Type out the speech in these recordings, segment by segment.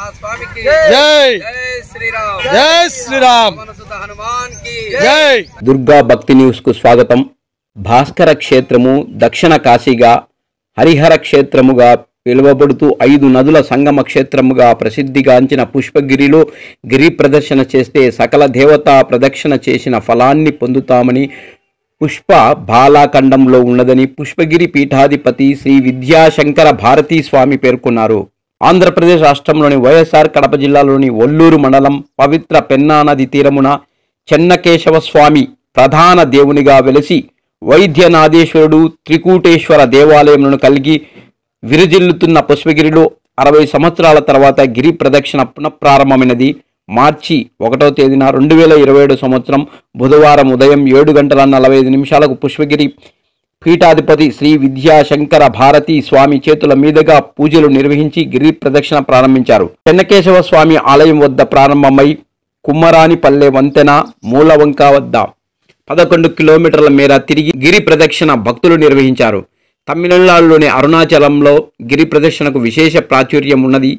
महास्वामी की जय। जय श्री राम। जय श्री राम। मनसुत हनुमान की जय। దుర్గా భక్తి న్యూస్ కు స్వాగతం. భాస్కర క్షేత్రము దక్షిణ కాశీగా హరిహర క్షేత్రముగా పిలువబడుతూ 5 నదుల సంగమ క్షేత్రముగా ప్రసిద్ధిగాంచిన పుష్పగిరిలో గిరి ప్రదర్శన చేస్తే సకల దేవతా ప్రదక్షిణ చేసిన ఫలాన్ని పొందుతామని పుష్ప బాలాఖండంలో ఉన్నదని పుష్పగిరి పీఠాధిపతి శ్రీ విద్యాశంకర భారతీ స్వామి పేర్కొన్నారు. ఆంధ్రప్రదేశ్ రాష్ట్రంలోని వైఎస్ఆర్ కడప జిల్లాలోని ఒల్లూరు మండలం పవిత్ర పెన్నా నది తీరమున చెన్నకేశవ స్వామి ప్రధాన దేవునిగా వెలిసి వైద్యనాథేశ్వరుడు త్రికూటేశ్వర దేవాలయములను కలిగి విరజిల్లుతున్న పుష్పగిరిలో 60 సంవత్సరాల తర్వాత గిరి ప్రదక్షిణ పునఃప్రారంభమైనది. మార్చి 1వ తేదీన 2027 సంవత్సరం బుధవారం ఉదయం 7:45 పుష్పగిరి పీఠాధిపతి శ్రీ విద్యాశంకర భారతీ స్వామి చేతుల మీదుగా పూజలు నిర్వహించి గిరి ప్రదక్షిణ ప్రారంభించారు. చెన్నకేశవ స్వామి ఆలయం వద్ద ప్రారంభమై కుమ్మరానిపల్లె వంతెన మూలవంక వద్ద 11 కిలోమీటర్ల మేర తిరిగి గిరి ప్రదక్షిణ భక్తులు నిర్వహించారు. తమిళనాడులోని అరుణాచలంలో గిరి ప్రదక్షిణకు విశేష ప్రాచుర్యం ఉన్నది.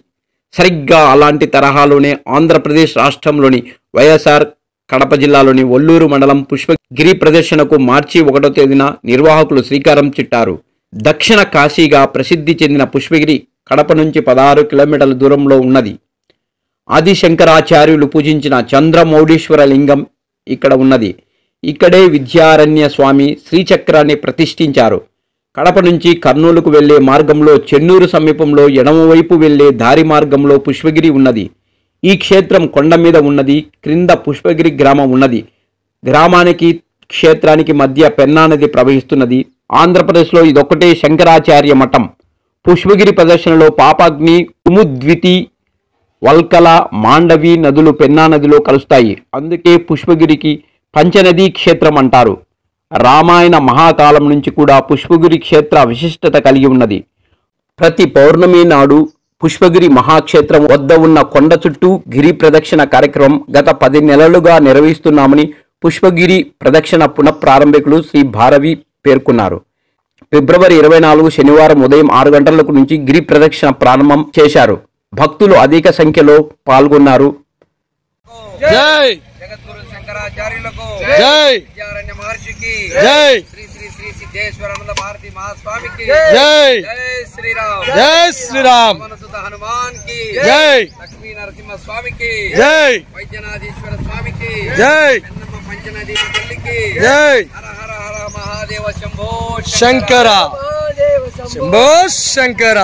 సరిగ్గా అలాంటి తరహాలోనే ఆంధ్రప్రదేశ్ రాష్ట్రంలోని వైఎస్ఆర్ కడప జిల్లాలోని ఒల్లూరు మండలం పుష్పగిరి ప్రదర్శనకు మార్చి 1వ తేదీన నిర్వాహకులు శ్రీకారం చుట్టారు. దక్షిణ కాశీగా ప్రసిద్ధి చెందిన పుష్పగిరి కడప నుంచి 16 కిలోమీటర్ల దూరంలో ఉన్నది. ఆదిశంకరాచార్యులు పూజించిన చంద్రమౌళీశ్వర లింగం ఇక్కడ ఉన్నది. ఇక్కడే విద్యారణ్య స్వామి శ్రీచక్రాన్ని ప్రతిష్ఠించారు. కడప నుంచి కర్నూలుకు వెళ్లే మార్గంలో చెన్నూరు సమీపంలో ఎడమవైపు వెళ్లే దారి మార్గంలో పుష్పగిరి ఉన్నది. ఈ క్షేత్రం కొండ మీద ఉన్నది. క్రింద పుష్పగిరి గ్రామం ఉన్నది. గ్రామానికి క్షేత్రానికి మధ్య పెన్నా నది ప్రవహిస్తున్నది. ఆంధ్రప్రదేశ్లో ఇదొక్కటే శంకరాచార్య మఠం. పుష్పగిరి ప్రదర్శనలో పాపాగ్ని, కుముద్వితి, వల్కల, మాండవి నదులు పెన్నా నదిలో కలుస్తాయి. అందుకే పుష్పగిరికి పంచనదీ క్షేత్రం అంటారు. రామాయణ మహాకాలం నుంచి కూడా పుష్పగిరి క్షేత్ర విశిష్టత కలిగి ఉన్నది. ప్రతి పౌర్ణమి నాడు పుష్పగిరి మహాక్షేత్రం వద్ద ఉన్న కొండ చుట్టూ గిరి ప్రదక్షిణ కార్యక్రమం గత 10 నెలలుగా నిర్వహిస్తున్నామని పుష్పగిరి ప్రదక్షిణ పునఃప్రారంభికులు శ్రీ భారవి పేర్కొన్నారు. ఫిబ్రవరి 24 శనివారం ఉదయం 6 గంటలకు నుంచి గిరి ప్రదక్షిణ ప్రారంభం చేశారు. భక్తులు అధిక సంఖ్యలో పాల్గొన్నారు. జై. జగద్గురు శంకరాచార్యులకు జై. విద్యారణ్య మహర్షికి జై. శ్రీ శ్రీ శ్రీ సిద్ధేశ్వరానంద భారతి మహాస్వామికి జై. జై శ్రీరామ్. జై శ్రీరామ్. మనసుత హనుమాన్ కి జై. లక్ష్మీ నరసింహ స్వామికి జై. వైద్యనాథేశ్వర స్వామికి జై. పెన్నమ్మ పంచనదీ తల్లికి జై. హర హర హర మహాదేవ శంభో శంకర. శంభో శంకర.